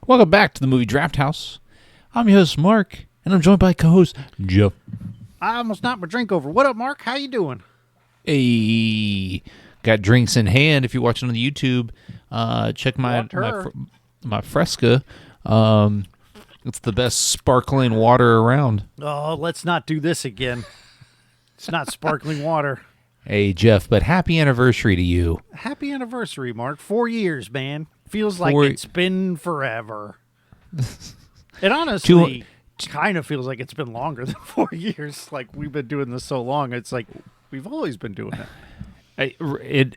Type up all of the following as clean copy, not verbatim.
Welcome back to the Movie Draft House. I'm your host, Mark, and I'm joined by co-host Jeff. I almost knocked my drink over. What up, Mark? How you doing? Hey, got drinks in hand. If you're watching on the YouTube, check my Fresca. It's the best sparkling water around. Oh, let's not do this again. It's not sparkling water. Hey, Jeff, but happy anniversary to you. Happy anniversary, Mark. 4 years, man. Feels like it's been forever. It honestly kind of feels like it's been longer than 4 years. Like, we've been doing this so long. It's like we've always been doing it.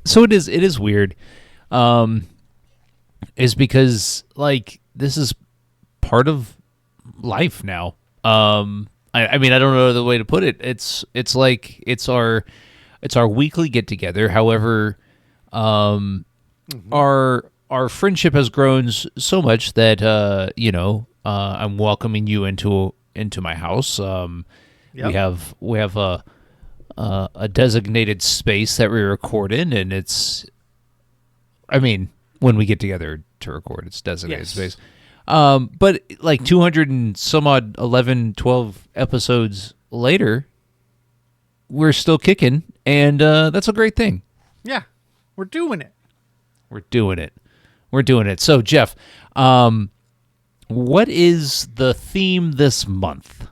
So it is weird. Is because, like, this is part of life now. I mean, I don't know the way to put it. It's like it's our weekly get together. However, our friendship has grown so much that I'm welcoming you into my house. Yep. We have a designated space that we record in, and when we get together to record, it's designated space. But like 200 and some odd 12 episodes later, we're still kicking, and that's a great thing. Yeah, we're doing it. We're doing it. So, Jeff, what is the theme this month?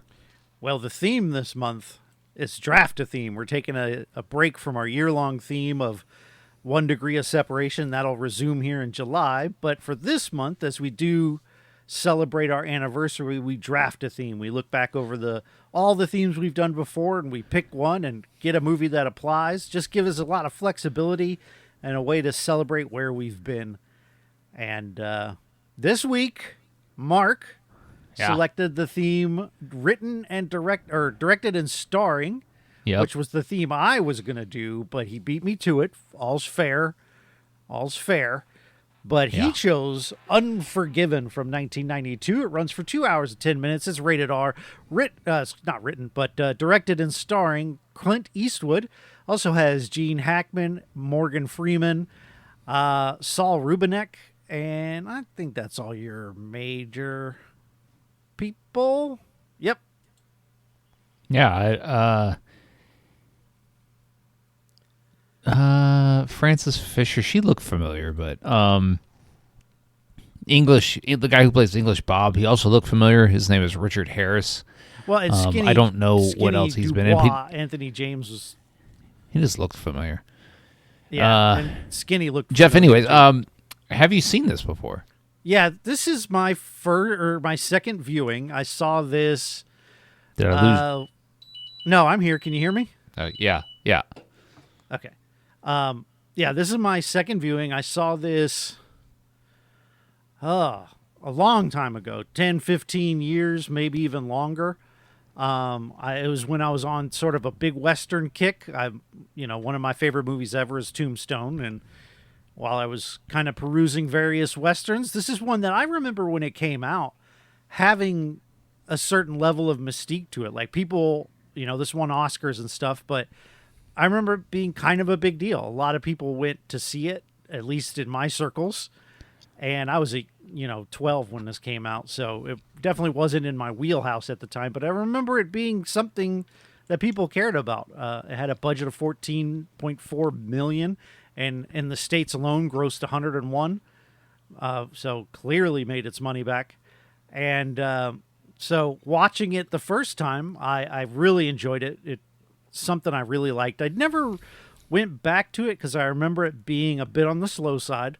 Well, the theme this month is Draft-A-Theme. We're taking a break from our year-long theme of 1 degree of separation. That'll resume here in July. But for this month, as we do celebrate our anniversary, we draft a theme. We look back over all the themes we've done before, and we pick one and get a movie that applies. Just give us a lot of flexibility and a way to celebrate where we've been. And this week, Mark selected the theme written and directed and starring, which was the theme I was going to do, but he beat me to it. All's fair. But he chose Unforgiven from 1992. It runs for 2 hours and 10 minutes. It's rated R. It's not written, but directed and starring Clint Eastwood. Also has Gene Hackman, Morgan Freeman, Saul Rubinek, and I think that's all your major people. Yep. Yeah. Frances Fisher, she looked familiar, but English, the guy who plays English Bob, he also looked familiar. His name is Richard Harris. Well, and I don't know what else he's been in. Anthony James was. He just looked familiar. Yeah, and Skinny looked. Jeff, anyways, have you seen this before? Yeah, this is my my second viewing. I saw this. Did I lose? No, I'm here. Can you hear me? Yeah. Okay. This is my second viewing. I saw this a long time ago, 10, 15 years, maybe even longer. It was when I was on sort of a big Western kick. One of my favorite movies ever is Tombstone. And while I was kind of perusing various Westerns, this is one that I remember when it came out having a certain level of mystique to it. Like people, this won Oscars and stuff, but I remember it being kind of a big deal. A lot of people went to see it, at least in my circles. And I was 12 when this came out, so it definitely wasn't in my wheelhouse at the time. But I remember it being something that people cared about. It had a budget of $14.4 million, and in the States alone grossed 101. So clearly made its money back. And so watching it the first time, I really enjoyed it. It's something I really liked. I never went back to it because I remember it being a bit on the slow side.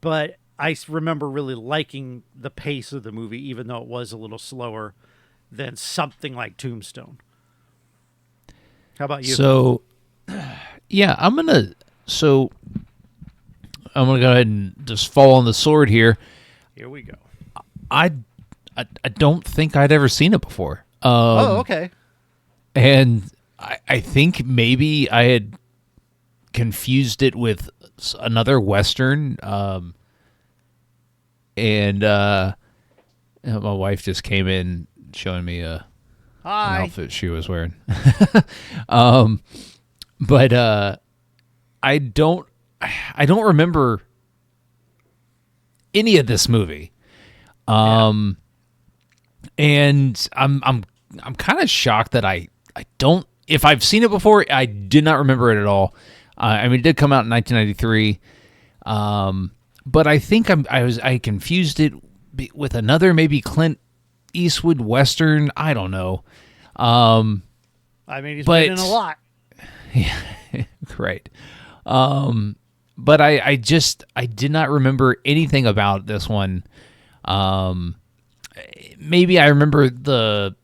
But I remember really liking the pace of the movie, even though it was a little slower than something like Tombstone. How about you? So, yeah, I'm gonna go ahead and just fall on the sword here. Here we go. I don't think I'd ever seen it before. Okay. And I think maybe I had confused it with another Western. And my wife just came in showing me an outfit she was wearing. But I don't remember any of this movie. And I'm kind of shocked that I don't. If I've seen it before, I did not remember it at all. I mean, it did come out in 1993, but I think I confused it with another maybe Clint Eastwood Western. I don't know. I mean, he's been in a lot. Yeah, right. But I did not remember anything about this one. Maybe I remember the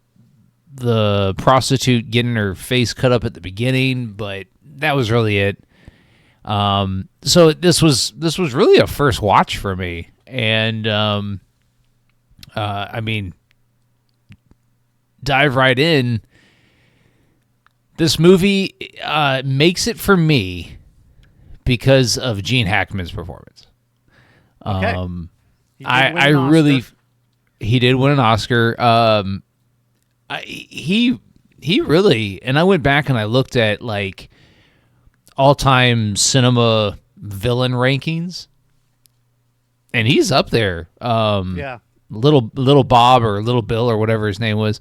prostitute getting her face cut up at the beginning, but that was really it. So this was really a first watch for me, and I mean, dive right in. This movie makes it for me because of Gene Hackman's performance. Okay. I really, he did win an Oscar. He really, and I went back and I looked at like all-time cinema villain rankings, and he's up there. Yeah. Little Bob or Little Bill or whatever his name was,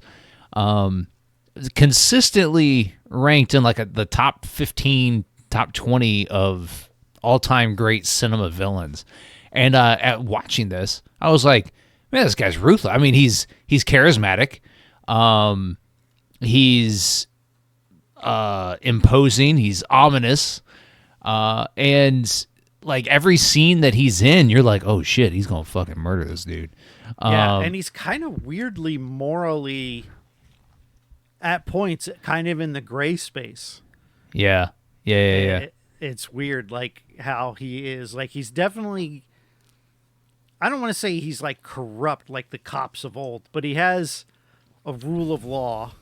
consistently ranked in like the top 15, top 20 of all-time great cinema villains. And at watching this, I was like, man, this guy's ruthless. I mean, he's charismatic. He's imposing. He's ominous. And like every scene that he's in, you're like, oh shit, he's gonna fucking murder this dude. Yeah, and he's kind of weirdly morally, at points, kind of in the gray space. Yeah. It's weird, like how he is. Like he's definitely, I don't want to say he's like corrupt like the cops of old, but he has a rule of law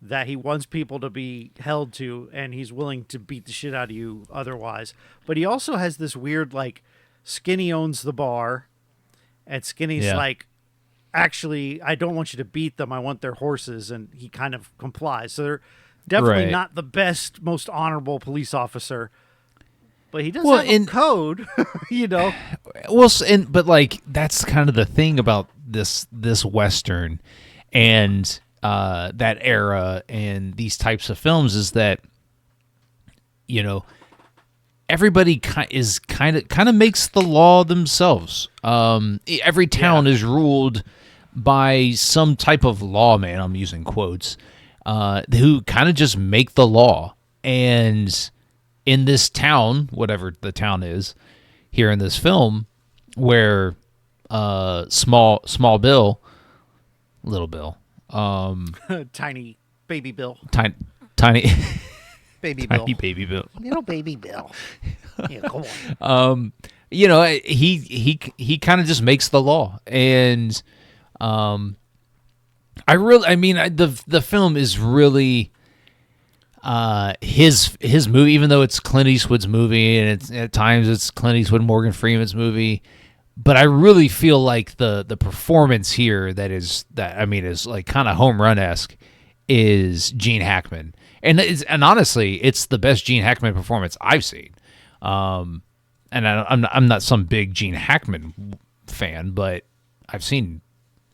that he wants people to be held to, and he's willing to beat the shit out of you otherwise. But he also has this weird, like, Skinny owns the bar, and Skinny's like, actually, I don't want you to beat them, I want their horses, and he kind of complies. So they're definitely not the best, most honorable police officer, but he does have a code, you know? Well, but like, that's kind of the thing about this Western and that era and these types of films is that, you know, everybody kind of makes the law themselves. Every town is ruled by some type of lawman, I'm using quotes, who kind of just make the law. And in this town, whatever the town is here in this film, where small Bill, Little Bill, tiny baby Bill, tiny baby Bill, little baby Bill. Yeah, come on. You know, he kind of just makes the law, and the film is really his movie, even though it's Clint Eastwood's movie, and at times it's Clint Eastwood, Morgan Freeman's movie. But I really feel like the performance here is like kind of home run-esque is Gene Hackman, and honestly, it's the best Gene Hackman performance I've seen. And I'm not some big Gene Hackman fan, but I've seen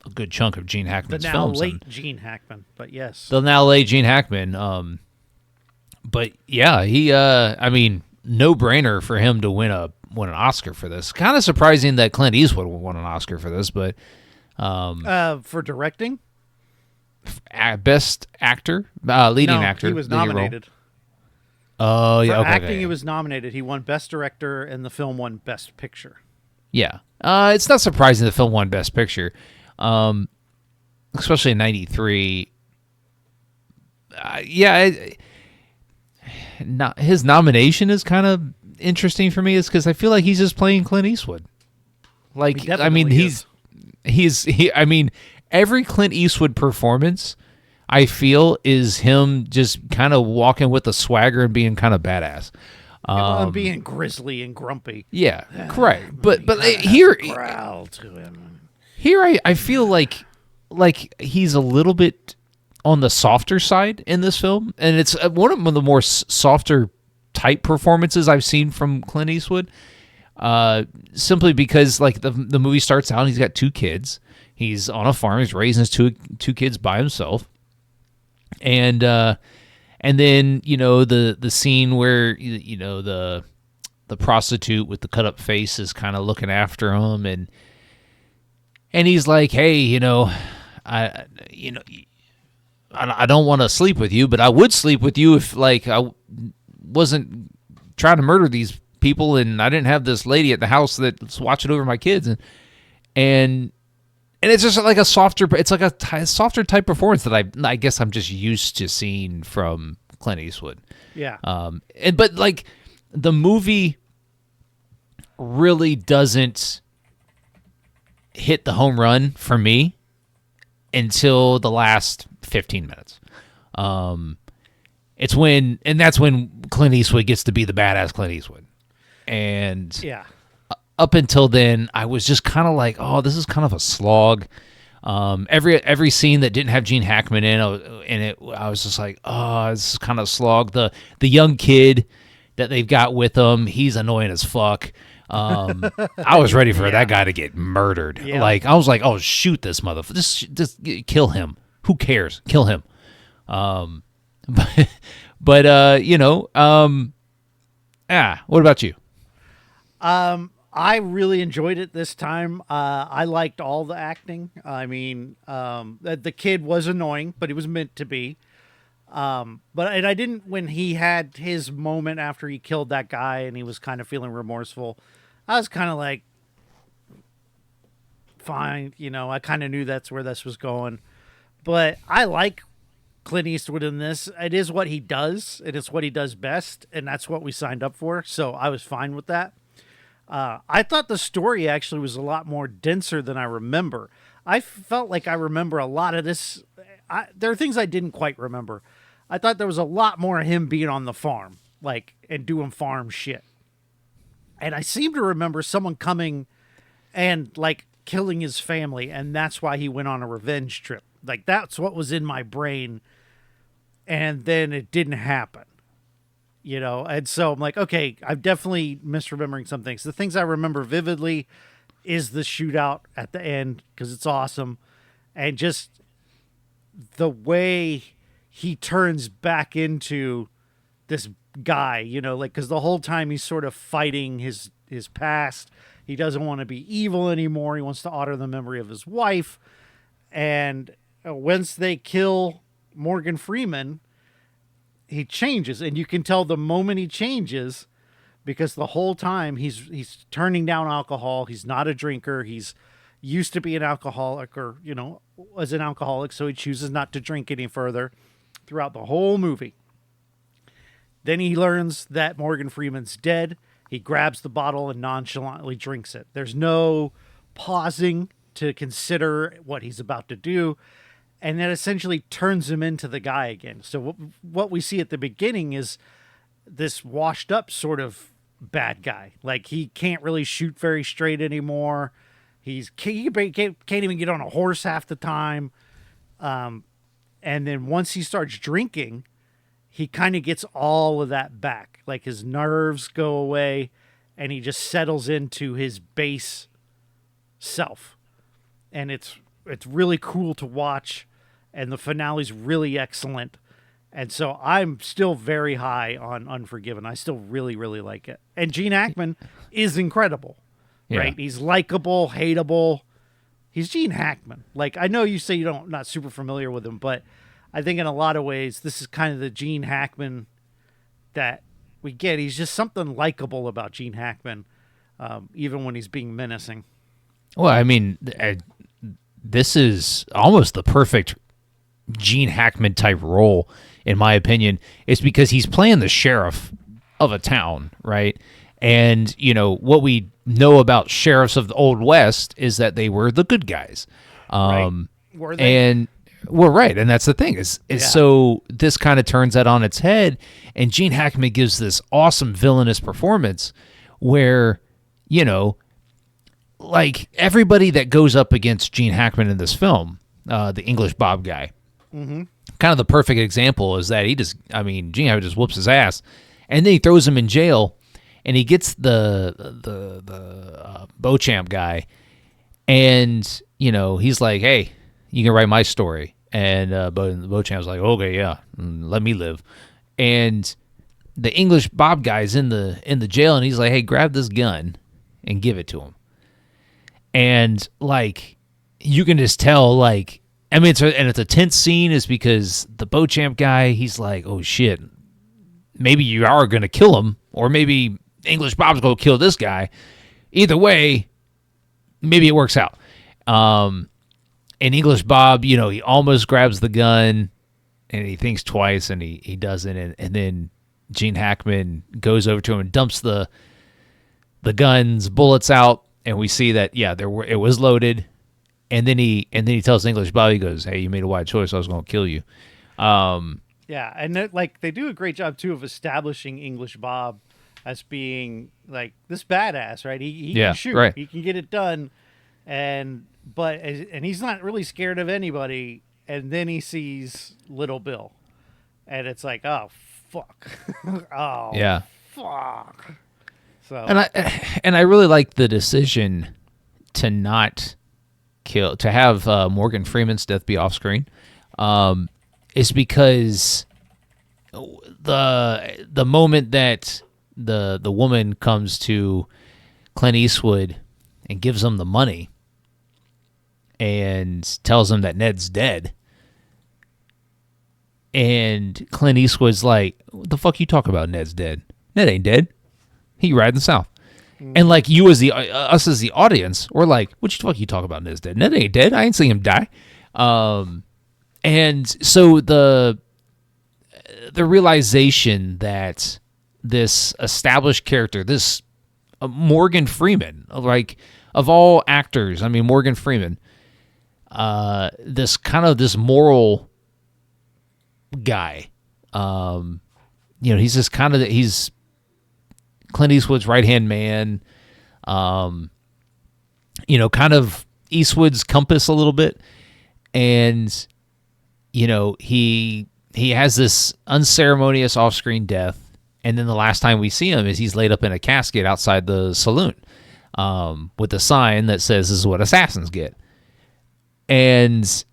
a good chunk of Gene Hackman's films. The now late Gene Hackman, but yes, the now late Gene Hackman. But yeah, he no brainer for him to win an Oscar for this. Kind of surprising that Clint Eastwood won an Oscar for this, but for directing, best actor, leading actor, he was nominated. Oh yeah, for acting, he was nominated. He won best director, and the film won best picture. Yeah, it's not surprising the film won best picture, especially in '93. His nomination is kind of interesting for me, is because I feel like he's just playing Clint Eastwood. Like, I mean, every Clint Eastwood performance, I feel, is him just kind of walking with a swagger and being kind of badass. Being grizzly and grumpy. Yeah, correct. But here, growl to him. Here, I feel like he's a little bit on the softer side in this film, and it's one of the more softer type performances I've seen from Clint Eastwood. simply because like the movie starts out, and he's got 2 kids. He's on a farm. He's raising his two kids by himself, and then the scene where the prostitute with the cut up face is kind of looking after him, and he's like, hey, I don't want to sleep with you, but I would sleep with you if like I wasn't trying to murder these people and I didn't have this lady at the house that's watching over my kids, and it's just like a softer type performance that I guess I'm just used to seeing from Clint Eastwood. Yeah. But like the movie really doesn't hit the home run for me until the last 15 minutes. That's when Clint Eastwood gets to be the badass Clint Eastwood. And yeah, up until then, I was just kind of like, oh, this is kind of a slog. Every scene that didn't have Gene Hackman in it, I was just like, oh, this is kind of a slog. The young kid that they've got with them, he's annoying as fuck. I was ready for that guy to get murdered. Yeah. Like I was like, oh, shoot this motherfucker, just kill him. Who cares? Kill him. What about you? I really enjoyed it this time. I liked all the acting. I mean, the kid was annoying, but he was meant to be. And I didn't, when he had his moment after he killed that guy and he was kind of feeling remorseful, I was kind of like, fine, I kind of knew that's where this was going. But I like Clint Eastwood in this. It is what he does. It is what he does best, and that's what we signed up for. So I was fine with that. I thought the story actually was a lot more denser than I remember. I felt like I remember a lot of this. There are things I didn't quite remember. I thought there was a lot more of him being on the farm, and doing farm shit. And I seem to remember someone coming and killing his family, and that's why he went on a revenge trip. That's what was in my brain, and then it didn't happen. And so I'm like, okay, I'm definitely misremembering some things. The things I remember vividly is the shootout at the end, because it's awesome. And just the way he turns back into this guy, because the whole time he's sort of fighting his past. He doesn't want to be evil anymore. He wants to honor the memory of his wife. And once they kill Morgan Freeman, he changes, and you can tell the moment he changes, because the whole time he's turning down alcohol. He's not a drinker. He's used to be an alcoholic, or as an alcoholic, so he chooses not to drink any further throughout the whole movie. Then he learns that Morgan Freeman's dead. He grabs the bottle and nonchalantly drinks it. There's no pausing to consider what he's about to do. And that essentially turns him into the guy again. So what we see at the beginning is this washed up sort of bad guy. He can't really shoot very straight anymore. He can't even get on a horse half the time. And then once he starts drinking, he kind of gets all of that back. His nerves go away, and he just settles into his base self. And it's really cool to watch. And the finale's really excellent. And so I'm still very high on Unforgiven. I still really, really like it. And Gene Hackman is incredible, right? He's likable, hateable. He's Gene Hackman. I know you say not super familiar with him, but I think in a lot of ways, this is kind of the Gene Hackman that we get. He's just something likable about Gene Hackman, even when he's being menacing. Well, I mean, this is almost the perfect Gene Hackman type role, in my opinion. It's because he's playing the sheriff of a town, right? And what we know about sheriffs of the Old West is that they were the good guys. Right. Were they? And we're right, and that's the thing is so this kind of turns that on its head, and Gene Hackman gives this awesome villainous performance where everybody that goes up against Gene Hackman in this film, the English Bob guy. Mm-hmm. Kind of the perfect example is that Gene Hackman just whoops his ass, and then he throws him in jail, and he gets the Beauchamp guy, and he's like, "Hey, you can write my story," and Beauchamp's like, "Okay, yeah, let me live," and the English Bob guy's in the jail, and he's like, "Hey, grab this gun and give it to him," and like you can just tell, like, I mean, it's a tense scene, is because the Beauchamp guy, he's like, "Oh shit, maybe you are gonna kill him, or maybe English Bob's gonna kill this guy. Either way, maybe it works out." And English Bob, he almost grabs the gun, and he thinks twice, and he doesn't, and then Gene Hackman goes over to him and dumps the gun's bullets out, and we see that it was loaded. And then he tells English Bob, he goes, "Hey, you made a wise choice. I was going to kill you." Yeah, and they do a great job too of establishing English Bob as being like this badass, right? He can shoot, right. He can get it done, and he's not really scared of anybody. And then he sees Little Bill, and it's like, oh fuck, oh yeah, fuck. So and I really like the decision to not kill, to have Morgan Freeman's death be off screen, is because the moment that the woman comes to Clint Eastwood and gives him the money and tells him that Ned's dead, and Clint Eastwood's like, "What the fuck you talk about? Ned's dead. Ned ain't dead. He riding south." And like you as us as the audience, we're like, "What the fuck you talk about? Ned's dead. Ned ain't dead. I ain't seen him die." And so the realization that this established character, this Morgan Freeman, like of all actors, I mean Morgan Freeman, this moral guy, he's just he's Clint Eastwood's right-hand man, kind of Eastwood's compass a little bit. And, he has this unceremonious off-screen death. And then the last time we see him is he's laid up in a casket outside the saloon, with a sign that says, "This is what assassins get." And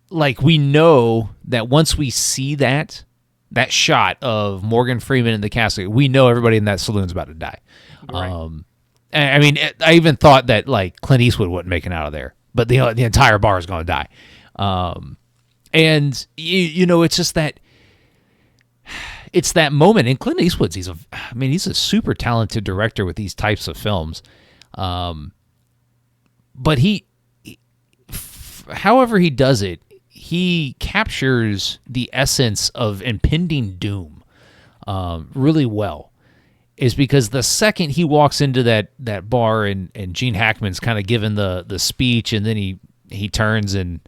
like, we know that once we see that shot of Morgan Freeman in the casket, we know everybody in that saloon's about to die. Right. I mean, I even thought that like Clint Eastwood wouldn't make it out of there, but the entire bar is going to die. And it's just that it's that moment. And Clint Eastwood's he's a super talented director with these types of films. But however he does it, he captures the essence of impending doom really well. Is because the second he walks into that bar and Gene Hackman's kind of given the speech, and then he turns and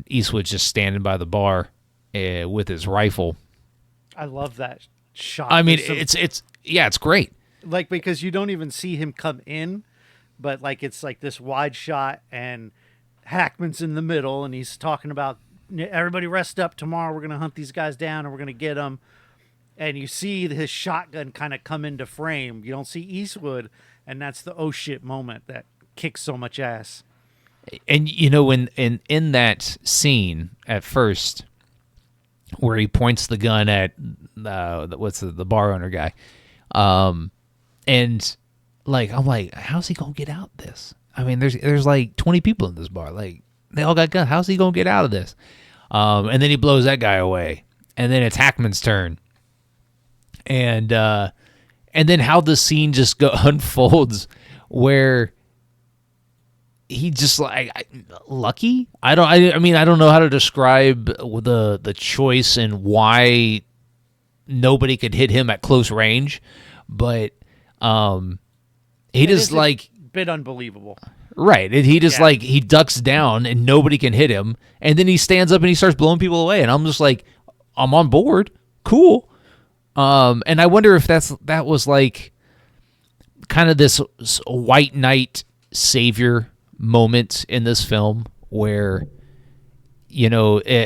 Eastwood's just standing by the bar with his rifle. I love that shot. I mean, it's great. Like, because you don't even see him come in, but like it's like this wide shot, and Hackman's in the middle, and he's talking about, "Everybody rest up. Tomorrow we're going to hunt these guys down, and we're going to get them." And you see his shotgun kind of come into frame. You don't see Eastwood, and that's the oh shit moment that kicks so much ass. And when in that scene at first, where he points the gun at the bar owner guy, and like I'm like, how's he gonna get out of this? I mean, there's like 20 people in this bar. Like, they all got guns. How's he gonna get out of this? And then he blows that guy away, and then it's Hackman's turn. And then how the scene just unfolds, where he just like lucky. I don't know how to describe the choice and why nobody could hit him at close range, but he just like bit unbelievable. Right. He just like he ducks down and nobody can hit him, and then he stands up and he starts blowing people away, and I'm just like, I'm on board. Cool. And I wonder if that was like kind of this white knight savior moment in this film, where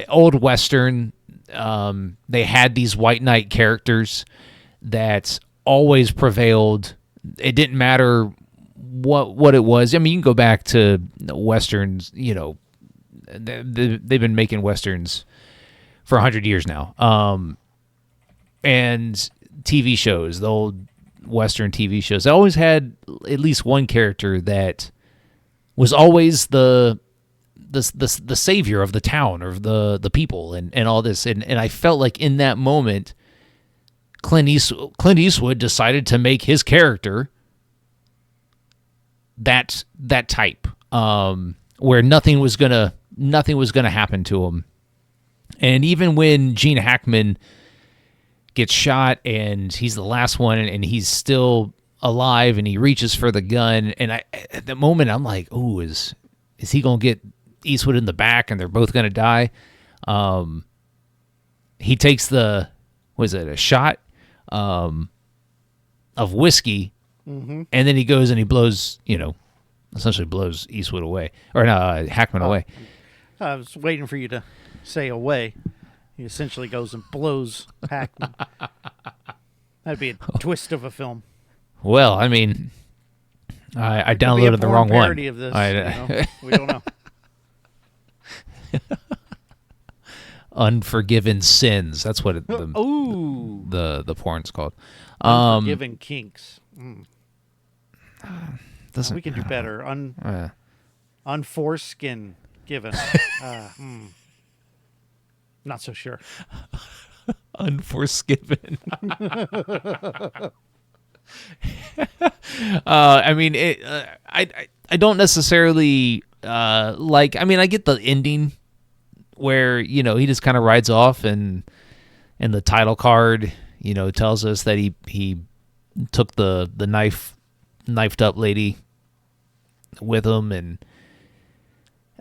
old Western, they had these white knight characters that always prevailed. It didn't matter what it was. I mean, you can go back to westerns. You know, they've been making westerns for 100 years now. And TV shows, the old Western TV shows, they always had at least one character that was always the savior of the town or the people and all this. And I felt like in that moment, Clint Eastwood decided to make his character that type, where nothing was gonna happen to him. And even when Gene Hackman gets shot and he's the last one and he's still alive and he reaches for the gun, and at the moment I'm like, oh, is he gonna get Eastwood in the back and they're both gonna die? He takes a shot of whiskey, and then he goes and he blows, essentially blows Eastwood away, or no, Hackman away. I was waiting for you to say away. He essentially goes and blows Hackman. That'd be a twist of a film. Well, I mean, I downloaded the wrong one. Parody of this, we don't know. Unforgiven Sins. That's what the porn's called. Unforgiven Kinks. We can do better. Unforeskin given. Not so sure. Unforgiven. I mean, I don't necessarily like. I mean, I get the ending where he just kind of rides off, and the title card tells us that he took the knifed up lady with him, and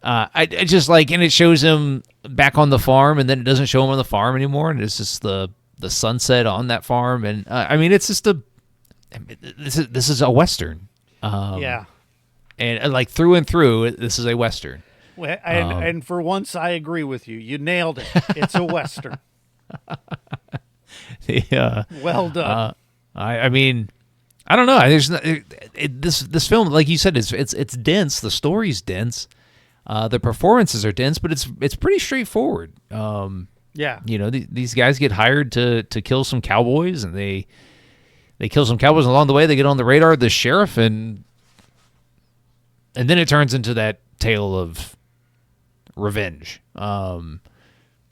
I just like, and it shows him back on the farm, and then it doesn't show him on the farm anymore, and it's just the sunset on that farm, and I mean, it's just this is a Western, yeah, and like through and through, this is a Western. Well, and for once, I agree with you. You nailed it. It's a Western. Yeah. Well done. I mean, I don't know. There's this film, like you said, it's dense. The story's dense. The performances are dense, but it's pretty straightforward. Yeah. These guys get hired to kill some cowboys, and they kill some cowboys. Along the way, they get on the radar of the sheriff, and then it turns into that tale of revenge. A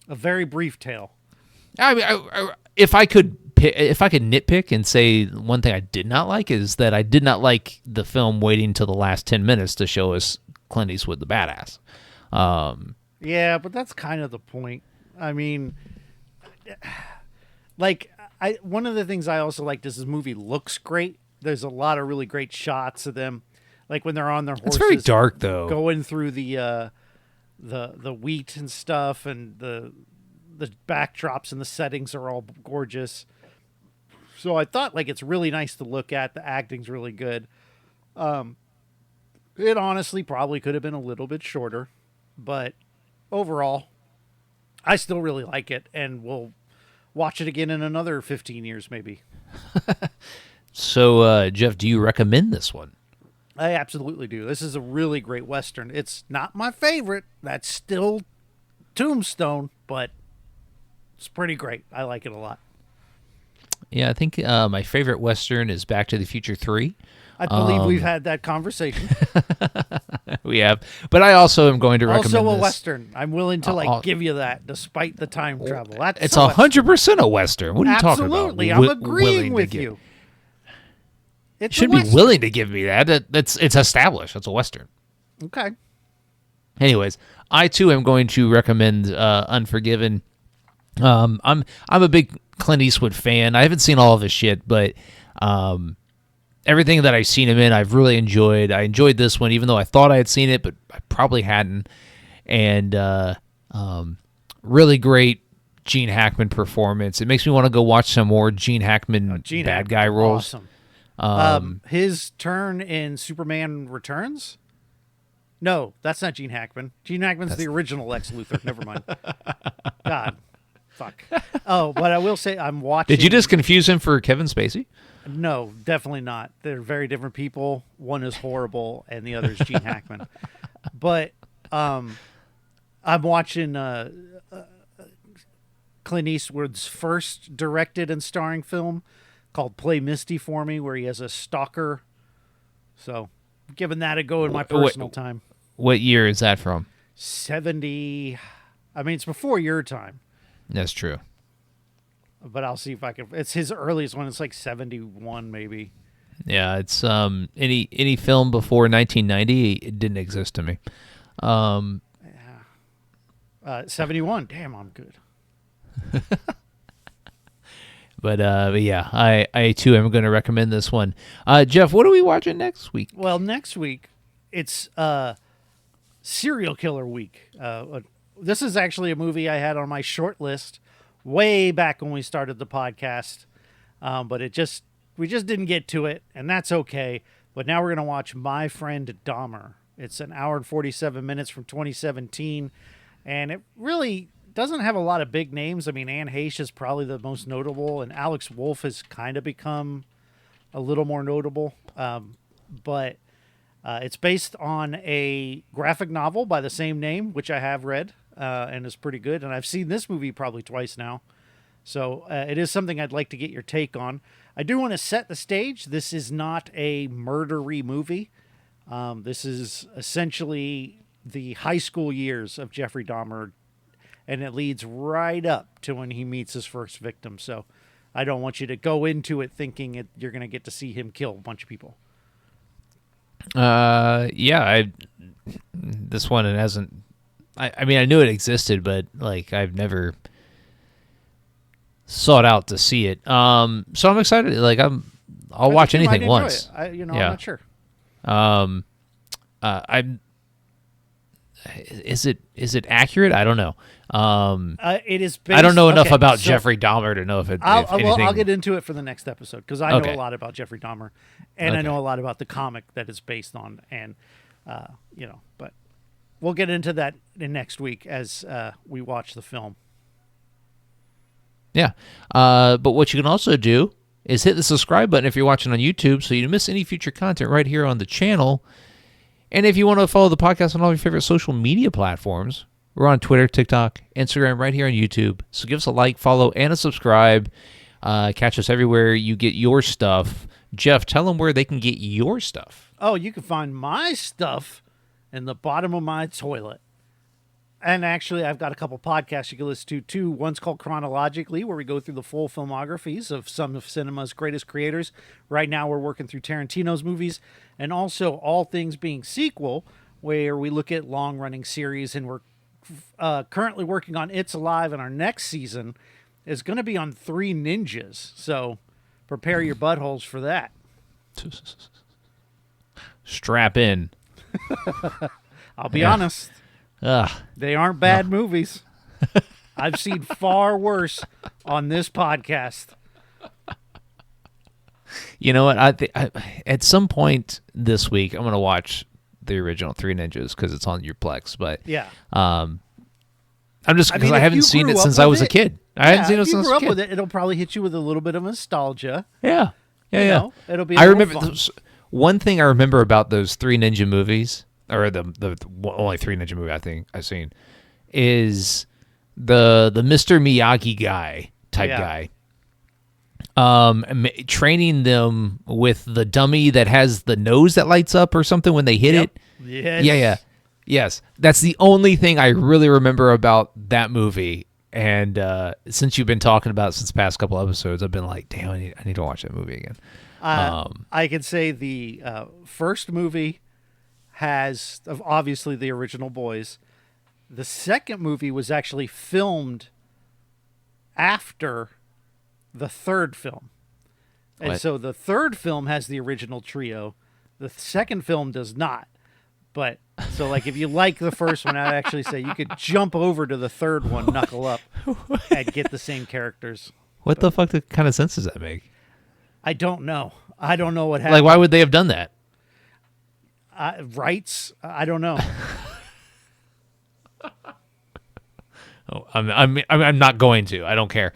very brief tale. I mean, if I could nitpick and say one thing I did not like, is that I did not like the film waiting till the last 10 minutes to show us Clint Eastwood the badass. Yeah, but that's kind of the point. I mean, like, one of the things I also liked is this movie looks great. There's a lot of really great shots of them, like when they're on their horses. It's very dark, though. Going through the wheat and stuff, and the backdrops and the settings are all gorgeous. So I thought, like, it's really nice to look at. The acting's really good. It honestly probably could have been a little bit shorter, but overall, I still really like it, and we'll watch it again in another 15 years, maybe. So, Jeff, do you recommend this one? I absolutely do. This is a really great Western. It's not my favorite. That's still Tombstone, but it's pretty great. I like it a lot. Yeah, I think my favorite Western is Back to the Future 3. I believe we've had that conversation. We have. But I also am going to recommend also a this. Western. I'm willing to give you that, despite the time travel. It's 100% a Western. What are you talking about? Absolutely. I'm agreeing with you. You shouldn't be willing to give me that. It's established. It's a Western. Okay. Anyways, I too am going to recommend Unforgiven. I'm a big Clint Eastwood fan. I haven't seen all of his shit, but everything that I've seen him in, I've really enjoyed. I enjoyed this one, even though I thought I had seen it, but I probably hadn't. And really great Gene Hackman performance. It makes me want to go watch some more Gene Hackman bad guy roles. Awesome. His turn in Superman Returns? No, that's not Gene Hackman. Gene Hackman's the original Lex Luthor. Never mind. God. Fuck. Oh, but I will say I'm watching. Did you just confuse him for Kevin Spacey? No, definitely not. They're very different people. One is horrible, and the other is Gene Hackman. But I'm watching Clint Eastwood's first directed and starring film called Play Misty for Me, where he has a stalker. So, giving that a go in my personal time. What year is that from? 70. I mean, it's before your time. That's true. But I'll see if I can. It's his earliest one. It's like 71, maybe. Yeah, it's any film before 1990, it didn't exist to me. 71. Damn, I'm good. But yeah, I too am going to recommend this one. Jeff, what are we watching next week? Well, next week it's Serial Killer Week. This is actually a movie I had on my short list way back when we started the podcast, but we just didn't get to it, and that's okay. But now we're going to watch My Friend Dahmer. It's an hour and 47 minutes from 2017, and it really doesn't have a lot of big names. I mean, Anne Heche is probably the most notable, and Alex Wolff has kind of become a little more notable. But it's based on a graphic novel by the same name, which I have read and is pretty good. And I've seen this movie probably twice now. So it is something I'd like to get your take on. I do want to set the stage. This is not a murdery movie. This is essentially the high school years of Jeffrey Dahmer, and it leads right up to when he meets his first victim. So I don't want you to go into it thinking you're going to get to see him kill a bunch of people. Yeah, this one, it hasn't. I mean, I knew it existed, but like I've never sought out to see it. So I'm excited. Like I'll watch anything once. I'm not sure. Is it accurate? I don't know. It is. Based, I don't know enough about Jeffrey Dahmer to know if I'll get into it for the next episode because I know a lot about Jeffrey Dahmer, and I know a lot about the comic that it's based on, and but we'll get into that in next week as we watch the film. Yeah, but what you can also do is hit the subscribe button if you're watching on YouTube, so you don't miss any future content right here on the channel. And if you want to follow the podcast on all your favorite social media platforms, we're on Twitter, TikTok, Instagram, right here on YouTube. So give us a like, follow, and a subscribe. Catch us everywhere you get your stuff. Jeff, tell them where they can get your stuff. Oh, you can find my stuff in the bottom of my toilet. And actually, I've got a couple podcasts you can listen to, too. One's called Chronologically, where we go through the full filmographies of some of cinema's greatest creators. Right now, we're working through Tarantino's movies. And also, All Things Being Sequel, where we look at long-running series. And we're currently working on It's Alive, and our next season is going to be on Three Ninjas. So prepare your buttholes for that. Strap in. I'll be honest. They aren't bad movies. I've seen far worse on this podcast. You know what? At some point this week, I'm going to watch the original Three Ninjas because it's on your Plex. But yeah, I'm just because I haven't seen it since I was a kid. I hadn't seen it since I was a kid. If you grew up with it, it'll probably hit you with a little bit of nostalgia. Yeah. It'll be. I remember one thing I remember about those Three Ninja movies. Or the only Three Ninja movie I think I've seen is the Mr. Miyagi guy, training them with the dummy that has the nose that lights up or something when they hit it. Yes. That's the only thing I really remember about that movie. And since you've been talking about it since the past couple episodes, I've been like, damn, I need to watch that movie again. I can say the first movie has obviously the original boys. The second movie was actually filmed after the third film. And so the third film has the original trio. The second film does not. But so like if you like the first one, I'd actually say you could jump over to the third one, knuckle up, and get the same characters. What the fuck kind of sense does that make? I don't know. I don't know what happened. Like, why would they have done that? Rights? I don't know. Oh, I'm not going to. I don't care.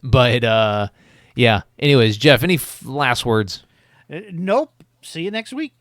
But yeah. Anyways, Jeff, any last words? Nope. See you next week.